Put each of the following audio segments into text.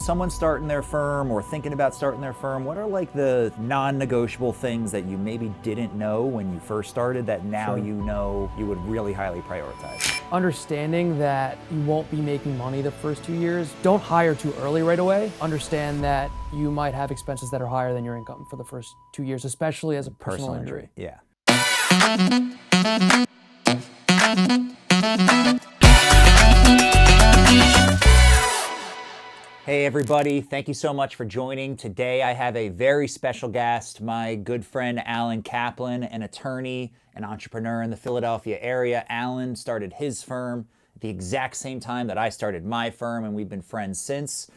someone's starting their firm or thinking about starting their firm, what are like the non-negotiable things that you maybe didn't know when you first started that now you know you would really highly prioritize? Understanding that you won't be making money the first 2 years. Don't hire too early right away. Understand that you might have expenses that are higher than your income for the first 2 years, especially as a personal injury. Yeah. Hey everybody, thank you so much for joining. Today I have a very special guest, my good friend Alan Kaplan, an attorney, an entrepreneur in the Philadelphia area. Alan started his firm at the exact same time that I started my firm, and we've been friends since.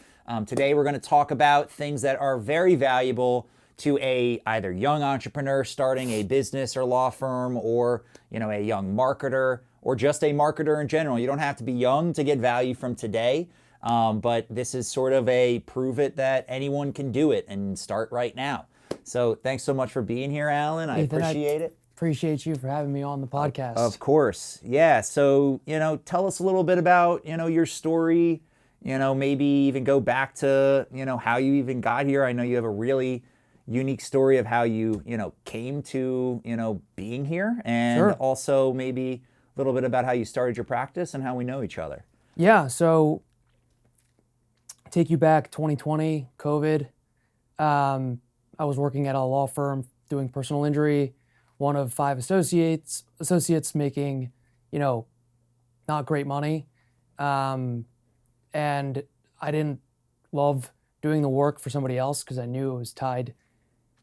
Today we're going to talk about things that are very valuable to a either young entrepreneur starting a business or law firm, or a young marketer, or just a marketer in general. You don't have to be young to get value from today. But this is sort of a prove it that anyone can do it and start right now. So thanks so much for being here, Alan. I appreciate it. Appreciate you for having me on the podcast. Of course. Yeah. So, tell us a little bit about, your story, maybe even go back to, how you even got here. I know you have a really unique story of how you, came to, being here, and also maybe a little bit about how you started your practice and how we know each other. Yeah. So take you back 2020, COVID. I was working at a law firm doing personal injury, one of 5 associates making, not great money. And I didn't love doing the work for somebody else because I knew it was tied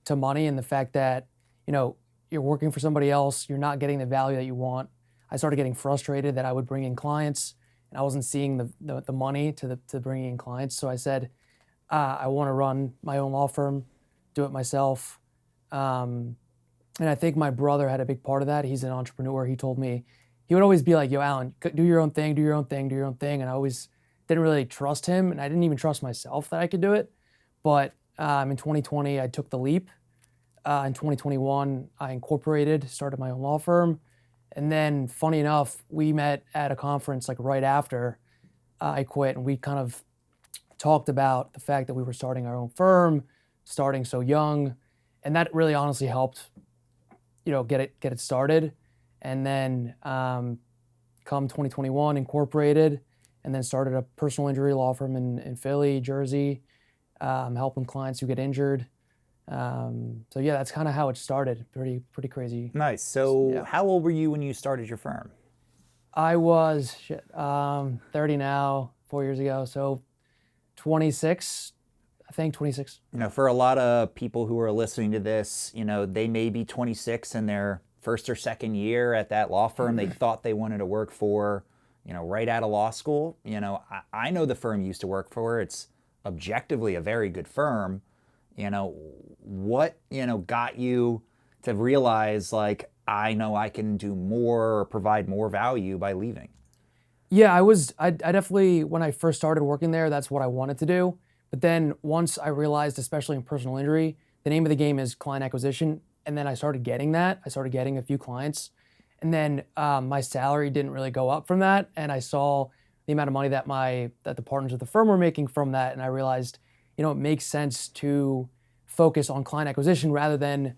to money and the fact that, you're working for somebody else, you're not getting the value that you want. I started getting frustrated that I would bring in clients and I wasn't seeing the money to bringing in clients. So I said, I want to run my own law firm, do it myself. And I think my brother had a big part of that. He's an entrepreneur. He told me, he would always be like, yo, Alan, do your own thing, do your own thing, do your own thing. And I always didn't really trust him. And I didn't even trust myself that I could do it. But in 2020, I took the leap. In 2021, I incorporated, started my own law firm. And then, funny enough, we met at a conference like right after I quit, and we kind of talked about the fact that we were starting our own firm, starting so young, and that really honestly helped, get it started. And then, come 2021, incorporated, and then started a personal injury law firm in Philly, Jersey, helping clients who get injured. So yeah, that's kind of how it started. Pretty crazy. Nice. So How old were you when you started your firm? I was 30 now, 4 years ago. So 26, I think 26. For a lot of people who are listening to this, they may be 26 in their first or second year at that law firm they thought they wanted to work for, right out of law school. I know the firm you used to work for. It's objectively a very good firm. What, got you to realize, like, I know I can do more or provide more value by leaving? Yeah, I definitely, when I first started working there, that's what I wanted to do. But then once I realized, especially in personal injury, the name of the game is client acquisition. And then I started getting that. I started getting a few clients. And then my salary didn't really go up from that. And I saw the amount of money that the partners of the firm were making from that. And I realized, it makes sense to focus on client acquisition rather than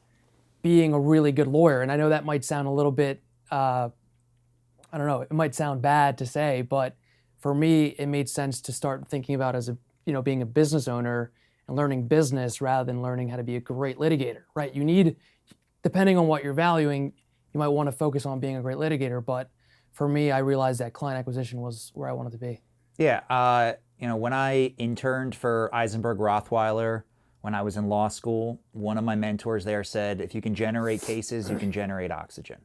being a really good lawyer. And I know that might sound a little bit, I don't know, it might sound bad to say, but for me, it made sense to start thinking about as being a business owner and learning business rather than learning how to be a great litigator, right? You need, depending on what you're valuing, you might want to focus on being a great litigator. But for me, I realized that client acquisition was where I wanted to be. Yeah. When I interned for Eisenberg Rothweiler, when I was in law school, one of my mentors there said, if you can generate cases, you can generate oxygen.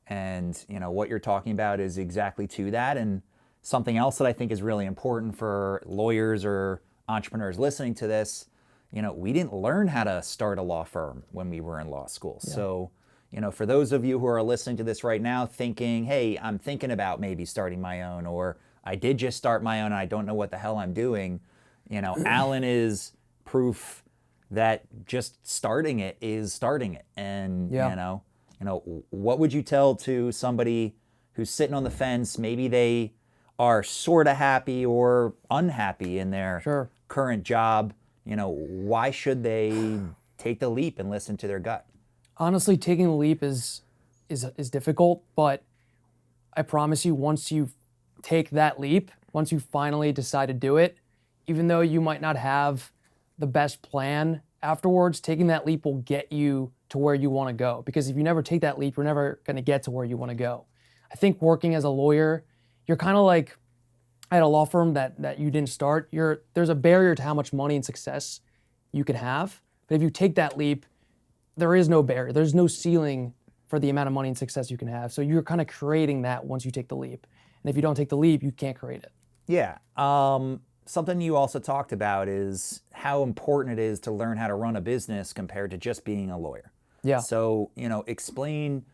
And, what you're talking about is exactly to that. And something else that I think is really important for lawyers or entrepreneurs listening to this, we didn't learn how to start a law firm when we were in law school. Yeah. So, for those of you who are listening to this right now thinking, hey, I'm thinking about maybe starting my own, or I did just start my own and I don't know what the hell I'm doing, Alan is proof that just starting it is starting it. And, what would you tell to somebody who's sitting on the fence? Maybe they are sort of happy or unhappy in their current job, why should they take the leap and listen to their gut? Honestly, taking the leap is difficult, but I promise you, once you take that leap, once you finally decide to do it, even though you might not have the best plan afterwards, taking that leap will get you to where you want to go. Because if you never take that leap, you're never going to get to where you want to go. I think working as a lawyer, you're kind of like at a law firm that you didn't start. There's a barrier to how much money and success you can have. But if you take that leap, there is no barrier. There's no ceiling for the amount of money and success you can have. So you're kind of creating that once you take the leap. And if you don't take the leap, you can't create it. Yeah. Something you also talked about is how important it is to learn how to run a business compared to just being a lawyer. Yeah. So, explain,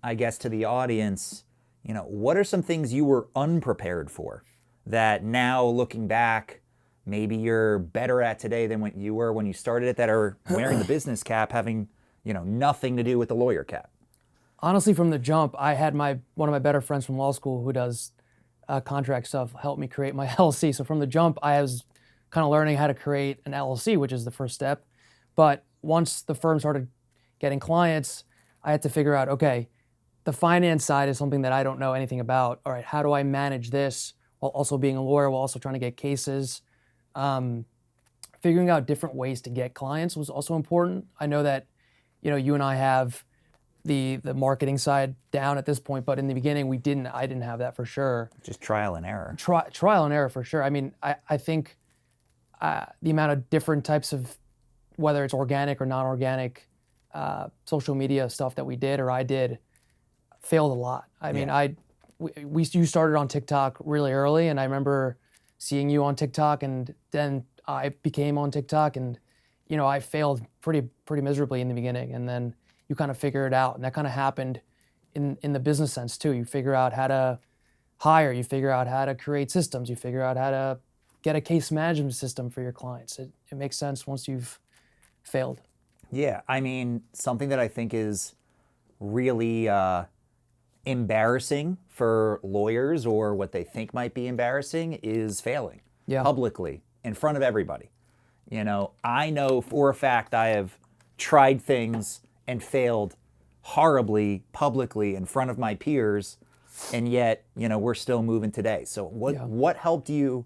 I guess, to the audience, what are some things you were unprepared for that now looking back, maybe you're better at today than what you were when you started it, that are wearing the business cap, having, nothing to do with the lawyer cap? Honestly, from the jump, I had one of my better friends from law school who does contract stuff help me create my LLC. So from the jump, I was kind of learning how to create an LLC, which is the first step. But once the firm started getting clients, I had to figure out, okay, the finance side is something that I don't know anything about. All right, how do I manage this while also being a lawyer, while also trying to get cases? Figuring out different ways to get clients was also important. I know that, you and I have the marketing side down at this point, but in the beginning I didn't have that for sure. Just trial and error. Trial and error for sure. I mean, I think the amount of different types of, whether it's organic or non-organic social media stuff that we did or I did, failed a lot. I mean, you started on TikTok really early, and I remember seeing you on TikTok, and then I became on TikTok, and I failed pretty miserably in the beginning, and then you kind of figure it out. And that kind of happened in the business sense too. You figure out how to hire, you figure out how to create systems, you figure out how to get a case management system for your clients. It makes sense once you've failed. Yeah, I mean, something that I think is really embarrassing for lawyers, or what they think might be embarrassing, is failing publicly in front of everybody. I know for a fact I have tried things and failed horribly publicly in front of my peers, and yet, we're still moving today. So what helped you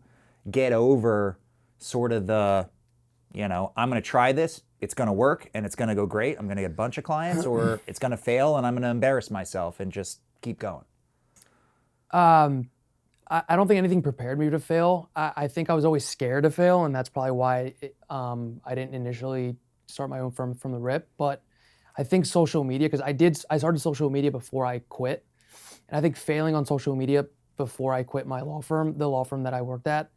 get over sort of the, I'm going to try this, it's going to work, and it's going to go great, I'm going to get a bunch of clients, or it's going to fail, and I'm going to embarrass myself, and just keep going? I don't think anything prepared me to fail. I think I was always scared to fail, and that's probably why I didn't initially start my own firm from the rip. But I think social media, because I started social media before I quit. And I think failing on social media before I quit my law firm, the law firm that I worked at,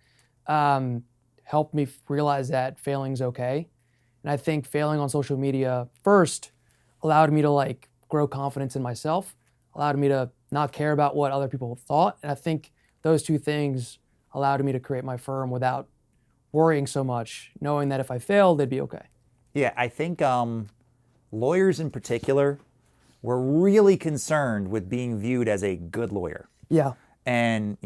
helped me realize that failing's okay. And I think failing on social media first allowed me to grow confidence in myself, allowed me to not care about what other people thought. And I think those two things allowed me to create my firm without worrying so much, knowing that if I failed, they'd be okay. Yeah, I think lawyers in particular were really concerned with being viewed as a good lawyer. Yeah. And,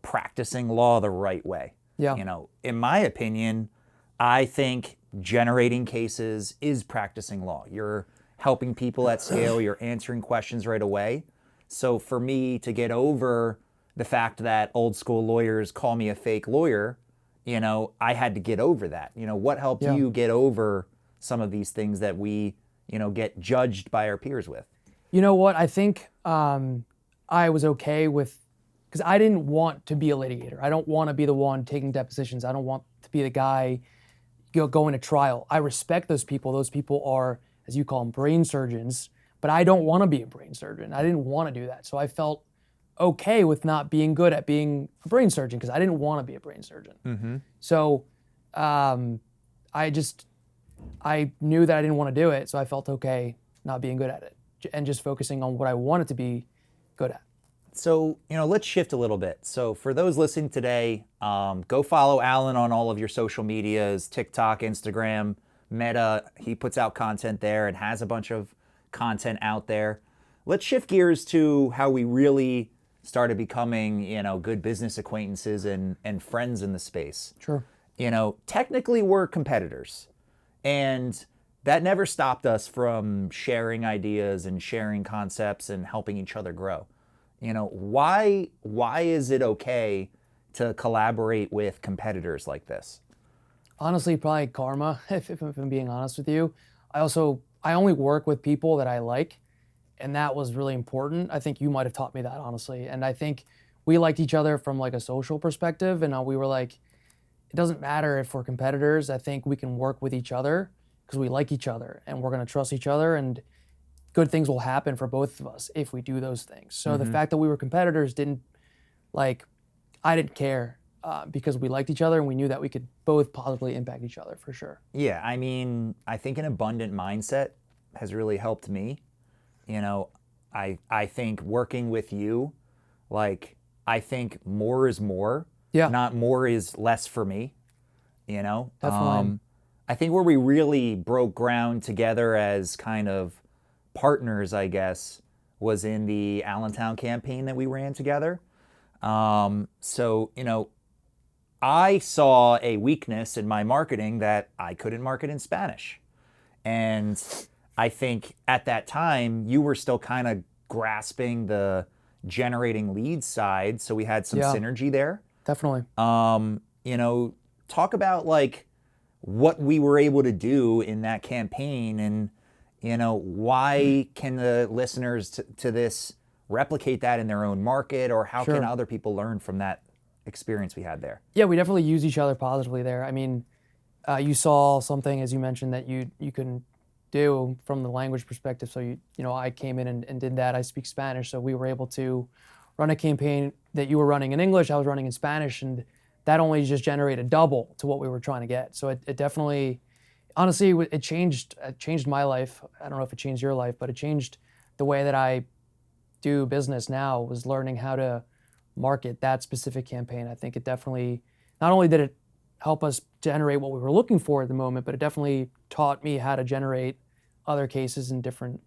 practicing law the right way. Yeah. In my opinion, I think generating cases is practicing law. You're helping people at scale, you're answering questions right away. So for me to get over the fact that old school lawyers call me a fake lawyer, I had to get over that. What helped you get over some of these things that we, get judged by our peers with? You know what? I think I was okay with, because I didn't want to be a litigator. I don't want to be the one taking depositions. I don't want to be the guy going to trial. I respect those people. Those people are, as you call them, brain surgeons, but I don't want to be a brain surgeon. I didn't want to do that. So I felt okay with not being good at being a brain surgeon, because I didn't want to be a brain surgeon. Mm-hmm. So I knew that I didn't want to do it, so I felt okay not being good at it and just focusing on what I wanted to be good at. So, let's shift a little bit. So for those listening today, go follow Alan on all of your social medias, TikTok, Instagram, Meta. He puts out content there and has a bunch of content out there. Let's shift gears to how we really started becoming, good business acquaintances and friends in the space. Sure. technically we're competitors. And that never stopped us from sharing ideas and sharing concepts and helping each other grow. Why is it okay to collaborate with competitors like this? Honestly, probably karma, if I'm being honest with you. I only work with people that I like, and that was really important. I think you might have taught me that, honestly. And I think we liked each other from like a social perspective, and we were like, it doesn't matter if we're competitors. I think we can work with each other because we like each other and we're going to trust each other, and good things will happen for both of us if we do those things. So the fact that we were competitors I didn't care because we liked each other and we knew that we could both positively impact each other for sure. Yeah, I mean, I think an abundant mindset has really helped me. I think working with you, I think more is more. Yeah. Not more is less for me. Definitely. I think where we really broke ground together as kind of partners, I guess, was in the Allentown campaign that we ran together. So, I saw a weakness in my marketing that I couldn't market in Spanish. And I think at that time, you were still kind of grasping the generating leads side. So we had some synergy there. Definitely. Talk about what we were able to do in that campaign, and why can the listeners to this replicate that in their own market, or how can other people learn from that experience we had there? Yeah, we definitely use each other positively there. I mean, you saw something, as you mentioned, that you can do from the language perspective. So I came in and did that. I speak Spanish, so we were able to run a campaign that you were running in English, I was running in Spanish, and that only just generated double to what we were trying to get. So it definitely, honestly, it changed my life. I don't know if it changed your life, but it changed the way that I do business now, was learning how to market that specific campaign. I think it definitely, not only did it help us generate what we were looking for at the moment, but it definitely taught me how to generate other cases in different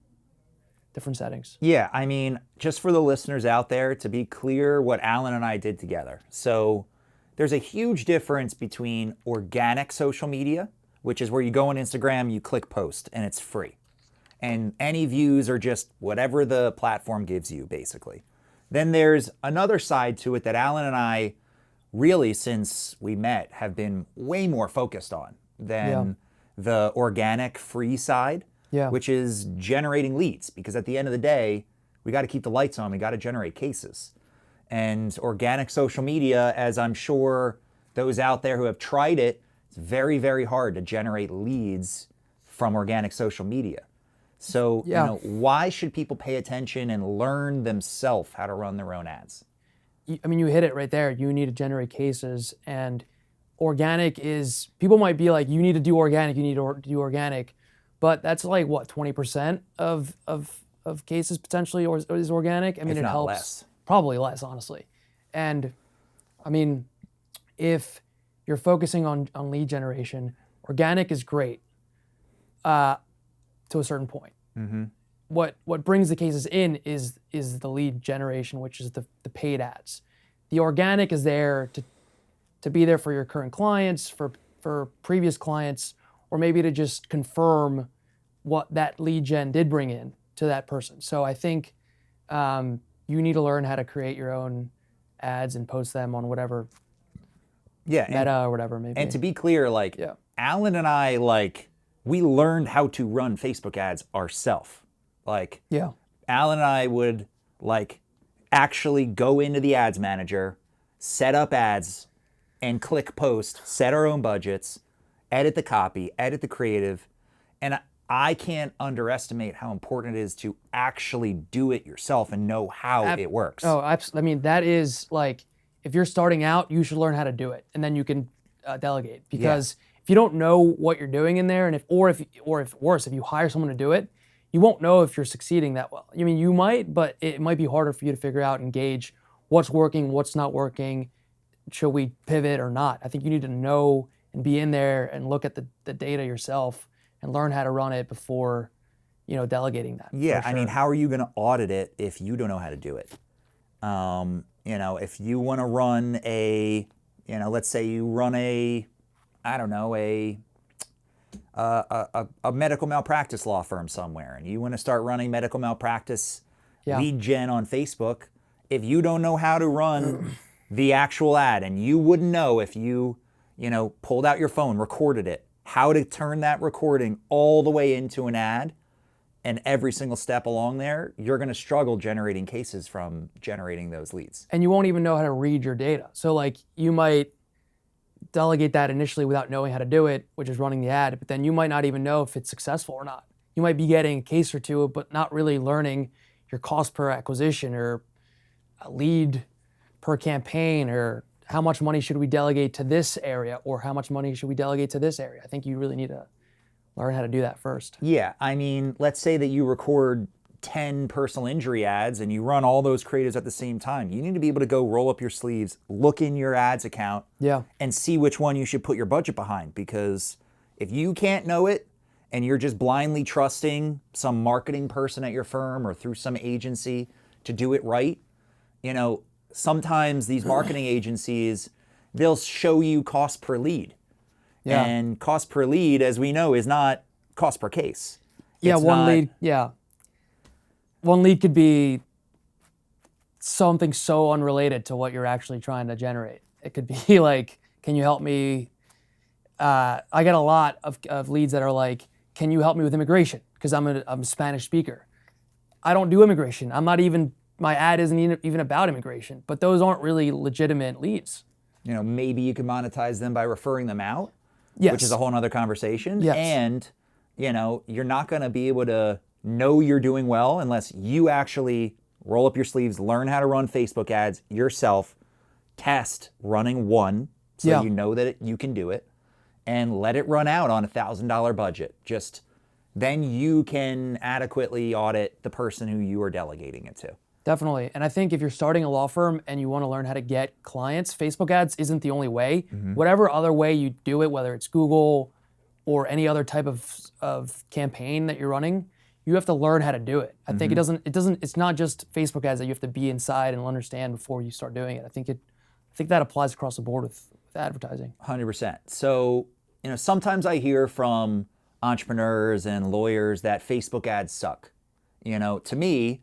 settings. Yeah, I mean, just for the listeners out there, to be clear what Alan and I did together. So there's a huge difference between organic social media, which is where you go on Instagram, you click post, and it's free. And any views are just whatever the platform gives you, basically. Then there's another side to it that Alan and I really, since we met, have been way more focused on than the organic free side, which is generating leads. Because at the end of the day, we got to keep the lights on. We got to generate cases. And organic social media, as I'm sure those out there who have tried it, it's very, very hard to generate leads from organic social media. So, why should people pay attention and learn themselves how to run their own ads? I mean, you hit it right there. You need to generate cases, and organic is, people might be like, you need to do organic, but that's like what, 20% of cases potentially is organic. I mean, if it not helps. Less. Probably less, honestly. And I mean, if you're focusing on lead generation, organic is great to a certain point. Mm-hmm. What brings the cases in is the lead generation, which is the paid ads. The organic is there to be there for your current clients, for previous clients, or maybe to just confirm what that lead gen did bring in to that person. So I think you need to learn how to create your own ads and post them on whatever Meta or whatever maybe. And to be clear, Alan and I, we learned how to run Facebook ads ourselves. Alan and I would actually go into the ads manager, set up ads, and click post, set our own budgets, edit the copy, edit the creative, and I can't underestimate how important it is to actually do it yourself and know how it works. Oh, I mean, that is if you're starting out, you should learn how to do it, and then you can delegate. Because if you don't know what you're doing in there, and if worse, if you hire someone to do it, you won't know if you're succeeding that well. I mean, you might, but it might be harder for you to figure out and gauge what's working, what's not working. Should we pivot or not? I think you need to know and be in there and look at the data yourself and learn how to run it before, delegating that. Yeah, I mean, how are you going to audit it if you don't know how to do it? If you want to run let's say you run a I don't know, a medical malpractice law firm somewhere, and you want to start running medical malpractice lead gen on Facebook, if you don't know how to run the actual ad, and you wouldn't know if you pulled out your phone, recorded it, how to turn that recording all the way into an ad, and every single step along there, you're going to struggle generating cases from generating those leads. And you won't even know how to read your data. So like you might delegate that initially without knowing how to do it, which is running the ad, but then you might not even know if it's successful or not. You might be getting a case or two, but not really learning your cost per acquisition or a lead per campaign, or how much money should we delegate to this area, or how much money should we delegate to this area. I think you really need to learn how to do that first. Yeah, I mean, let's say that you record 10 personal injury ads and you run all those creatives at the same time. You need to be able to go roll up your sleeves, look in your ads account, and see which one you should put your budget behind. Because if you can't know it and you're just blindly trusting some marketing person at your firm or through some agency to do it right, sometimes these marketing agencies, they'll show you cost per lead. Yeah. And cost per lead, as we know, is not cost per case. Yeah, one lead could be something so unrelated to what you're actually trying to generate. It could be like, can you help me? I get a lot of leads that are like, can you help me with immigration? Because I'm a Spanish speaker. I don't do immigration. My ad isn't even about immigration, but those aren't really legitimate leads. Maybe you can monetize them by referring them out. Yes. Which is a whole nother conversation. Yes. And, you're not going to be able to know you're doing well unless you actually roll up your sleeves, learn how to run Facebook ads yourself, test running one so you know that you can do it, and let it run out on $1,000 budget. Then you can adequately audit the person who you are delegating it to. Definitely. And I think if you're starting a law firm and you want to learn how to get clients, Facebook ads isn't the only way. Mm-hmm. Whatever other way you do it, whether it's Google or any other type of campaign that you're running, you have to learn how to do it. I think it's not just Facebook ads that you have to be inside and understand before you start doing it. I think that applies across the board with advertising. 100%. So, sometimes I hear from entrepreneurs and lawyers that Facebook ads suck. To me,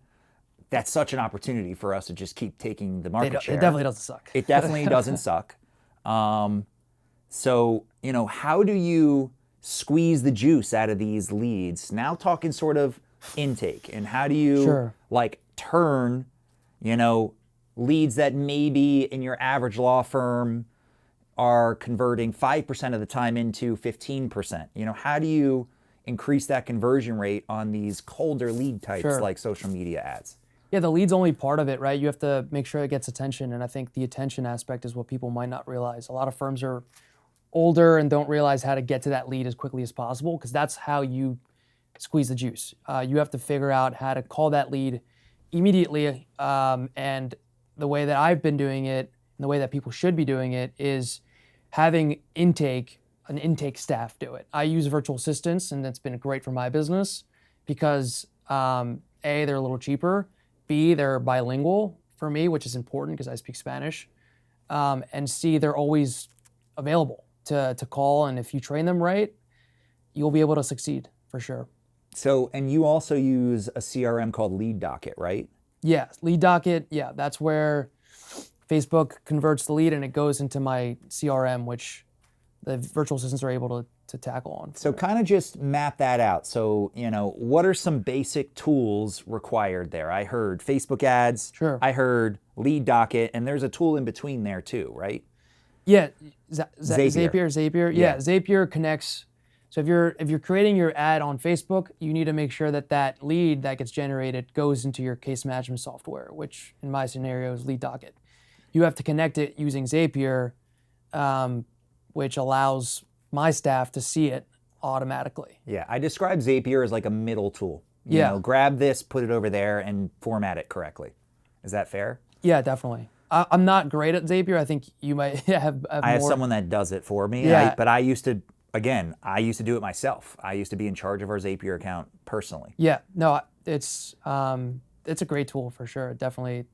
that's such an opportunity for us to just keep taking the market share. It definitely doesn't suck. It definitely doesn't suck. So, how do you squeeze the juice out of these leads? Now talking sort of intake, and how do you turn, leads that maybe in your average law firm are converting 5% of the time into 15%? How do you increase that conversion rate on these colder lead types like social media ads? Yeah, the lead's only part of it, right? You have to make sure it gets attention, and I think the attention aspect is what people might not realize. A lot of firms are older and don't realize how to get to that lead as quickly as possible, because that's how you squeeze the juice. You have to figure out how to call that lead immediately, and the way that I've been doing it, and the way that people should be doing it, is having an intake staff do it. I use virtual assistants, and that's been great for my business because A, they're a little cheaper, B, they're bilingual for me, which is important because I speak Spanish, and C, they're always available to call, and if you train them right, you'll be able to succeed for sure. So, and you also use a CRM called Lead Docket, right? Yeah, Lead Docket, that's where Facebook converts the lead and it goes into my CRM, which the virtual assistants are able to tackle on. So kind of just map that out. So, what are some basic tools required there? I heard Facebook ads, I heard Lead Docket, and there's a tool in between there too, right? Yeah, Zapier. Yeah, Zapier connects. So if you're creating your ad on Facebook, you need to make sure that lead that gets generated goes into your case management software, which in my scenario is Lead Docket. You have to connect it using Zapier, which allows my staff to see it automatically. Yeah, I describe Zapier as like a middle tool. You know, grab this, put it over there, and format it correctly. Is that fair? Yeah, definitely. I'm not great at Zapier. I think you might have more. I have someone that does it for me. Yeah. But I used to do it myself. I used to be in charge of our Zapier account personally. Yeah, no, it's a great tool for sure. It definitely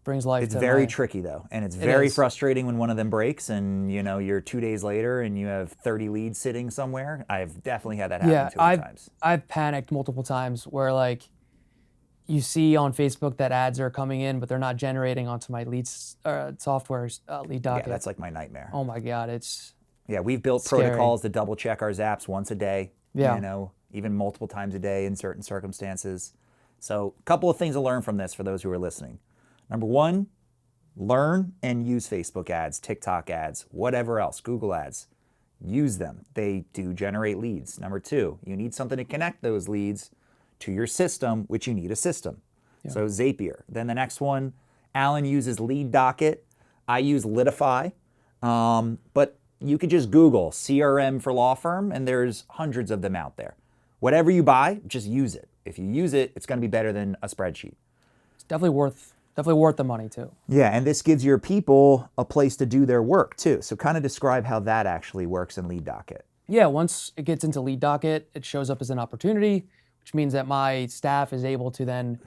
brings life It's to very my... tricky though, and it's It very is. frustrating when one of them breaks and you're 2 days later and you have 30 leads sitting somewhere. I've definitely had that happen Yeah, too many times. I've panicked multiple times where like you see on Facebook that ads are coming in, but they're not generating onto my leads software's lead Yeah, docket. that's like my nightmare. Oh my God, it's Yeah, we've built scary. protocols to double check our zaps once a day, Yeah. even multiple times a day in certain circumstances. So a couple of things to learn from this for those who are listening. Number one, learn and use Facebook ads, TikTok ads, whatever else, Google ads. Use them. They do generate leads. Number two, you need something to connect those leads to your system, which you need a system. Yeah. So Zapier. Then the next one, Alan uses Lead Docket. I use Litify. But you could just Google CRM for law firm, and there's hundreds of them out there. Whatever you buy, just use it. If you use it, it's going to be better than a spreadsheet. It's definitely worth the money too. Yeah, and this gives your people a place to do their work too. So kind of describe how that actually works in Lead Docket. Yeah, once it gets into lead docket, it shows up as an opportunity, which means that my staff is able to then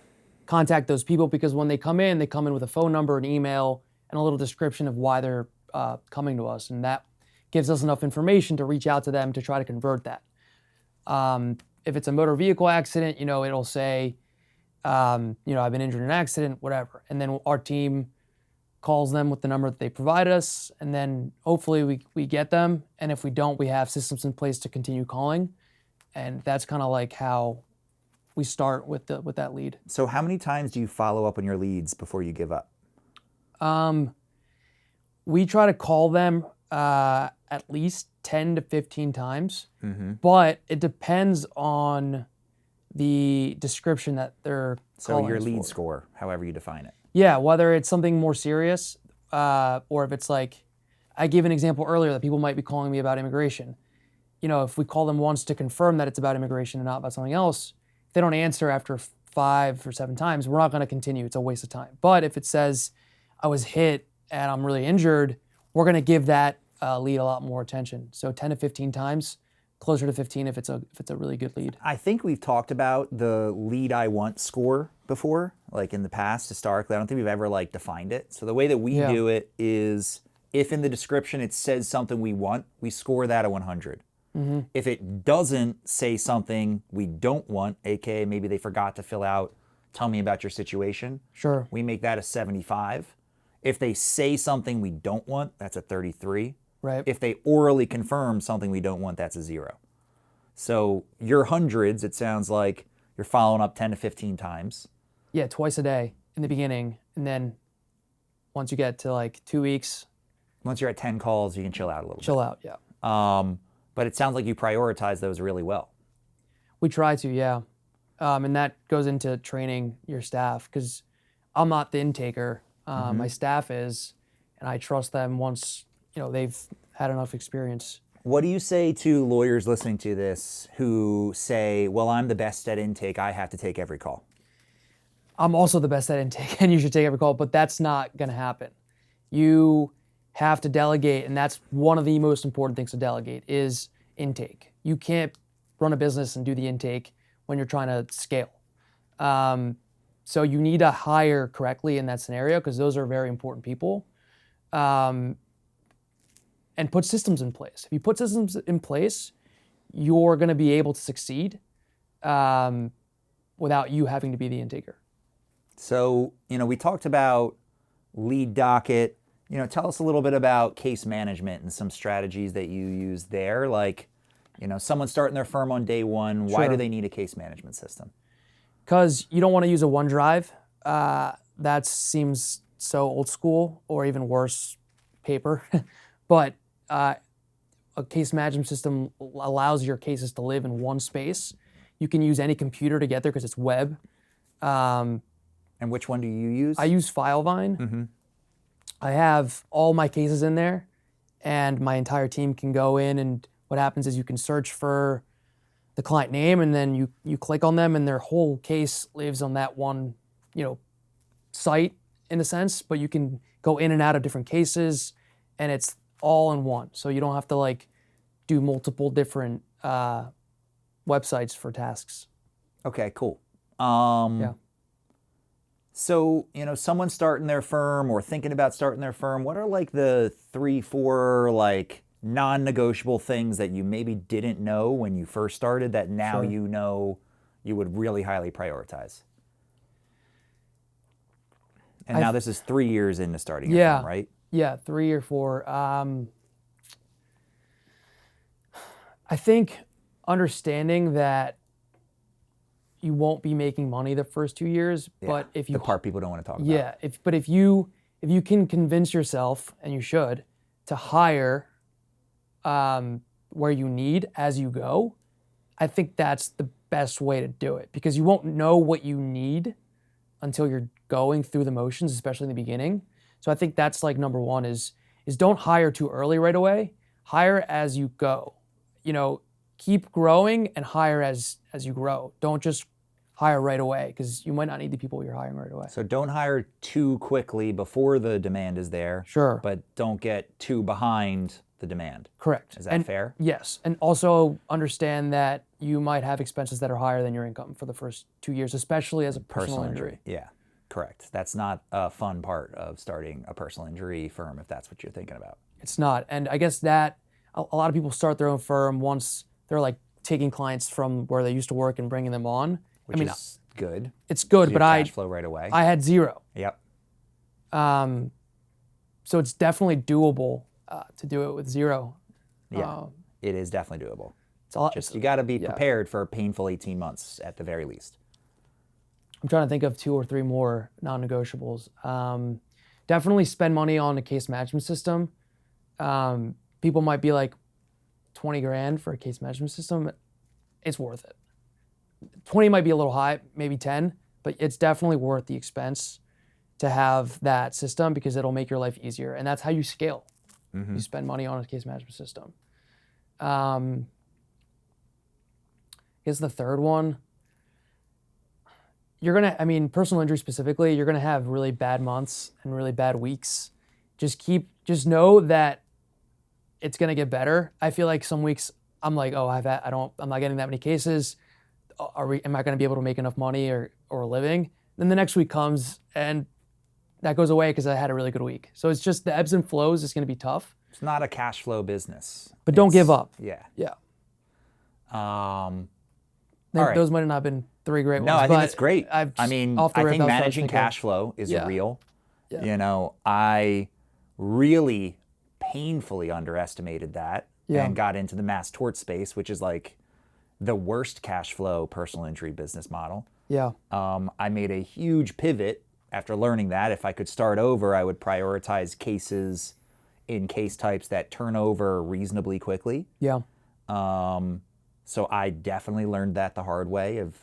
contact those people, because when they come in with a phone number, an email, and a little description of why they're coming to us, and that gives us enough information to reach out to them to try to convert that. If it's a motor vehicle accident, it'll say, I've been injured in an accident, whatever. And then our team calls them with the number that they provide us, and then hopefully we get them. And if we don't, we have systems in place to continue calling. And that's kind of like how we start with that lead. So how many times do you follow up on your leads before you give up? We try to call them at least 10 to 15 times, but it depends on the description that they're calling. So your us lead for. score, however you define it. Yeah, whether it's something more serious, or if it's like, I gave an example earlier that people might be calling me about immigration. If we call them once to confirm that it's about immigration and not about something else, if they don't answer after 5 or 7 times, we're not going to continue. It's a waste of time. But if it says, I was hit and I'm really injured, we're going to give that lead a lot more attention. So 10 to 15 times, closer to 15 if it's a really good lead. I think we've talked about the lead I want score before, like in the past, historically. I don't think we've ever defined it. So the way that we do it is, if in the description it says something we want, we score that a 100. If it doesn't say something we don't want, aka maybe they forgot to fill out, tell me about your situation, Sure. we make that a 75. If they say something we don't want, that's a 33. Right. If they orally confirm something we don't want, that's a 0. So your hundreds, it sounds like you're following up 10 to 15 times. Yeah, twice a day in the beginning. And then once you get to 2 weeks. Once you're at 10 calls, you can chill out a little Chill out, yeah. bit. But it sounds like you prioritize those really well. We try to, yeah. And that goes into training your staff, because I'm not the intaker. My staff is, and I trust them once they've had enough experience. What do you say to lawyers listening to this who say, well, I'm the best at intake, I have to take every call? I'm also the best at intake, and you should take every call, but that's not going to happen. You have to delegate, and that's one of the most important things to delegate is intake. You can't run a business and do the intake when you're trying to scale. So you need to hire correctly in that scenario, because those are very important people. And put systems in place. If you put systems in place, you're going to be able to succeed without you having to be the intaker. So, we talked about lead docket. Tell us a little bit about case management and some strategies that you use there. Someone starting their firm on day one, why do they need a case management system? Because you don't want to use a OneDrive. That seems so old school, or even worse, paper. But a case management system allows your cases to live in one space. You can use any computer to get there because it's web. And which one do you use? I use FileVine. I have all my cases in there, and my entire team can go in, and what happens is you can search for the client name, and then you click on them, and their whole case lives on that one, site in a sense, but you can go in and out of different cases, and it's all in one. So you don't have to do multiple different websites for tasks. Okay, cool. Yeah. So, someone starting their firm or thinking about starting their firm, what are like the 3, 4 like non-negotiable things that you maybe didn't know when you first started that now Sure. you know you would really highly prioritize? And now this is 3 years into starting your firm, right? Yeah, 3 or 4. I think understanding that you won't be making money the first 2 years, but if you the part people don't want to talk about. yeah, if you can convince yourself, and you should, to hire where you need as you go, I think that's the best way to do it, because you won't know what you need until you're going through the motions, especially in the beginning. So I think that's like number one is don't hire too early right away. Hire as you go. Keep growing and hire as you grow. Don't just hire right away, because you might not need the people you're hiring right away. So don't hire too quickly before the demand is there. Sure. But don't get too behind the demand. Correct. Is that fair? Yes. And also understand that you might have expenses that are higher than your income for the first 2 years, especially as a personal injury. Yeah, correct. That's not a fun part of starting a personal injury firm if that's what you're thinking about. It's not. And I guess that a lot of people start their own firm once they're like taking clients from where they used to work and bringing them on. Which is good. It's good, but cash flow right away. I had zero. Yep. So it's definitely doable to do it with zero. Yeah, it is definitely doable. It's a lot. Just you got to be prepared for a painful 18 months at the very least. I'm trying to think of 2 or 3 more non-negotiables. Definitely spend money on a case management system. People might be like, 20 grand for a case management system. It's worth it. 20 might be a little high, maybe 10, but it's definitely worth the expense to have that system, because it'll make your life easier. And that's how you scale. You spend money on a case management system. I guess the third one, personal injury specifically, you're gonna have really bad months and really bad weeks. Just know that it's gonna get better. I feel like some weeks I'm like, I'm not getting that many cases. Am I gonna be able to make enough money or a living? Then the next week comes and that goes away because I had a really good week. So it's just the ebbs and flows is gonna be tough. It's not a cash flow business. But don't give up. Yeah. Yeah. right. Those might have not been 3 great ones. No, I think it's great. I think managing cash flow is real. Yeah. I really painfully underestimated that and got into the mass tort space, which is like the worst cash flow personal injury business model. Yeah. I made a huge pivot after learning that. If I could start over, I would prioritize cases in case types that turn over reasonably quickly. Yeah. So I definitely learned that the hard way of,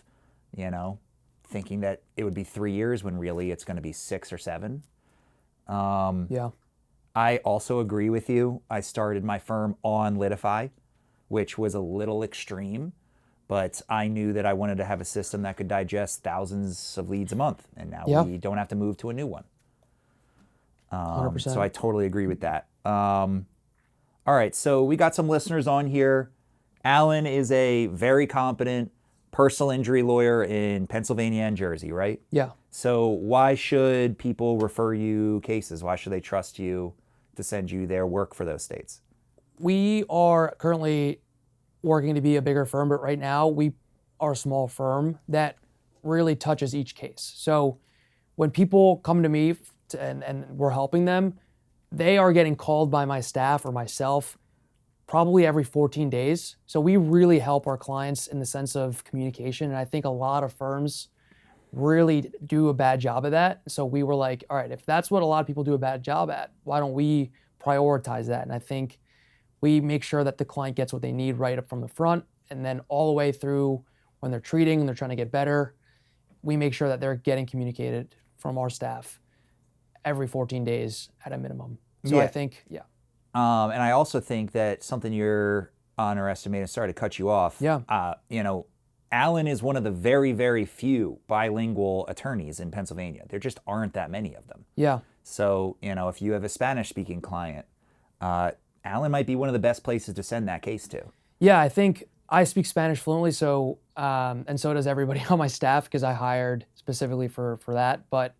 thinking that it would be 3 years when really it's going to be 6 or 7. Yeah. I also agree with you. I started my firm on Litify, which was a little extreme, but I knew that I wanted to have a system that could digest thousands of leads a month, and now we don't have to move to a new one. 100%. So I totally agree with that. All right, so we got some listeners on here. Alan is a very competent personal injury lawyer in Pennsylvania and Jersey, right? Yeah. So why should people refer you cases? Why should they trust you to send you their work for those states? We are currently working to be a bigger firm, but right now we are a small firm that really touches each case. So when people come to me and we're helping them, they are getting called by my staff or myself probably every 14 days. So we really help our clients in the sense of communication. And I think a lot of firms really do a bad job of that. So we were like, all right, if that's what a lot of people do a bad job at, why don't we prioritize that? And I think we make sure that the client gets what they need right up from the front, and then all the way through when they're treating and they're trying to get better, we make sure that they're getting communicated from our staff every 14 days at a minimum. So I think, and I also think that something you're underestimating, sorry to cut you off. Yeah. Alan is one of the very, very few bilingual attorneys in Pennsylvania. There just aren't that many of them. Yeah. So, if you have a Spanish-speaking client, Alan might be one of the best places to send that case to. Yeah, I think I speak Spanish fluently, so and so does everybody on my staff, because I hired specifically for that. But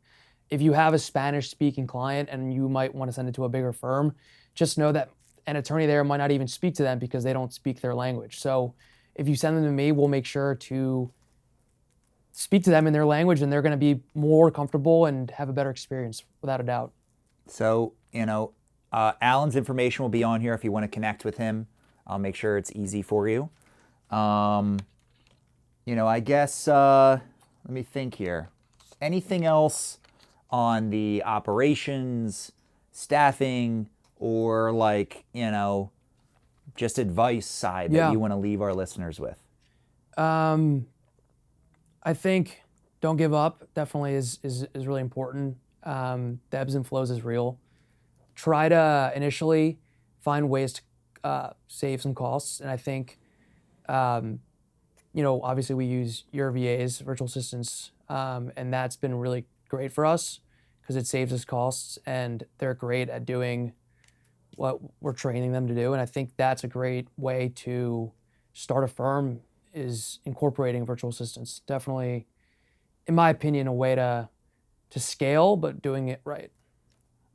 if you have a Spanish speaking client and you might want to send it to a bigger firm, just know that an attorney there might not even speak to them because they don't speak their language. So if you send them to me, we'll make sure to speak to them in their language, and they're going to be more comfortable and have a better experience, without a doubt. So, Alan's information will be on here if you want to connect with him. I'll make sure it's easy for you. I guess, let me think here. Anything else on the operations, staffing, or just advice side that you want to leave our listeners with? I think don't give up definitely is really important. The ebbs and flows is real. Try to initially find ways to save some costs. And I think, obviously we use your VAs, virtual assistants, and that's been really great for us because it saves us costs, and they're great at doing what we're training them to do. And I think that's a great way to start a firm, is incorporating virtual assistants. Definitely, in my opinion, a way to scale, but doing it right.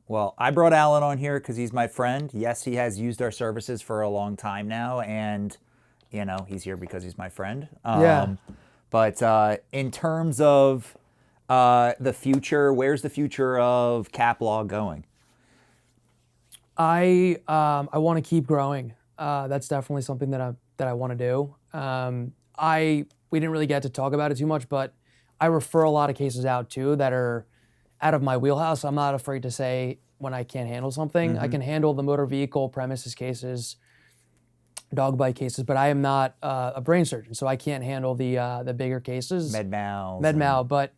Well, I brought Alan on here because he's my friend. Yes, he has used our services for a long time now, and he's here because he's my friend. But in terms of the future, where's the future of Kaplan going? I want to keep growing. That's definitely something that I want to do. We didn't really get to talk about it too much, but I refer a lot of cases out too that are out of my wheelhouse. I'm not afraid to say when I can't handle something. I can handle the motor vehicle premises cases, dog bite cases, but I am not a brain surgeon, so I can't handle the bigger cases. Med-mal. But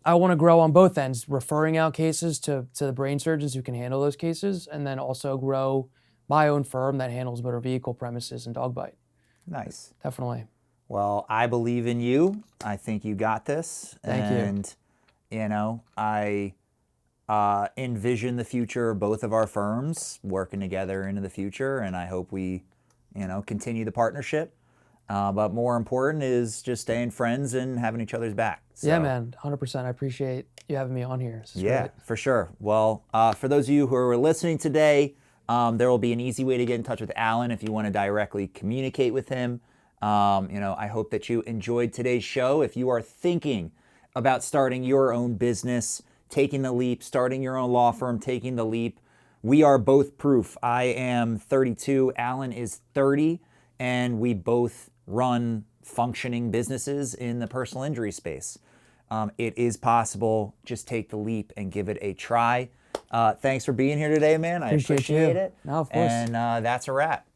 I want to grow on both ends, referring out cases to the brain surgeons who can handle those cases, and then also grow my own firm that handles motor vehicle premises and dog bite. Nice. Definitely. Well, I believe in you. I think you got this. Thank you. And, I envision the future of both of our firms working together into the future, and I hope we, continue the partnership. But more important is just staying friends and having each other's back. So, yeah, man, 100%. I appreciate you having me on here. This is great. For sure. Well, for those of you who are listening today, there will be an easy way to get in touch with Alan if you want to directly communicate with him. I hope that you enjoyed today's show. If you are thinking about starting your own business, taking the leap, starting your own law firm, taking the leap, we are both proof. I am 32, Alan is 30, and we both run functioning businesses in the personal injury space. It is possible. Just take the leap and give it a try. Thanks for being here today, man. I appreciate it. No, of course. And that's a wrap.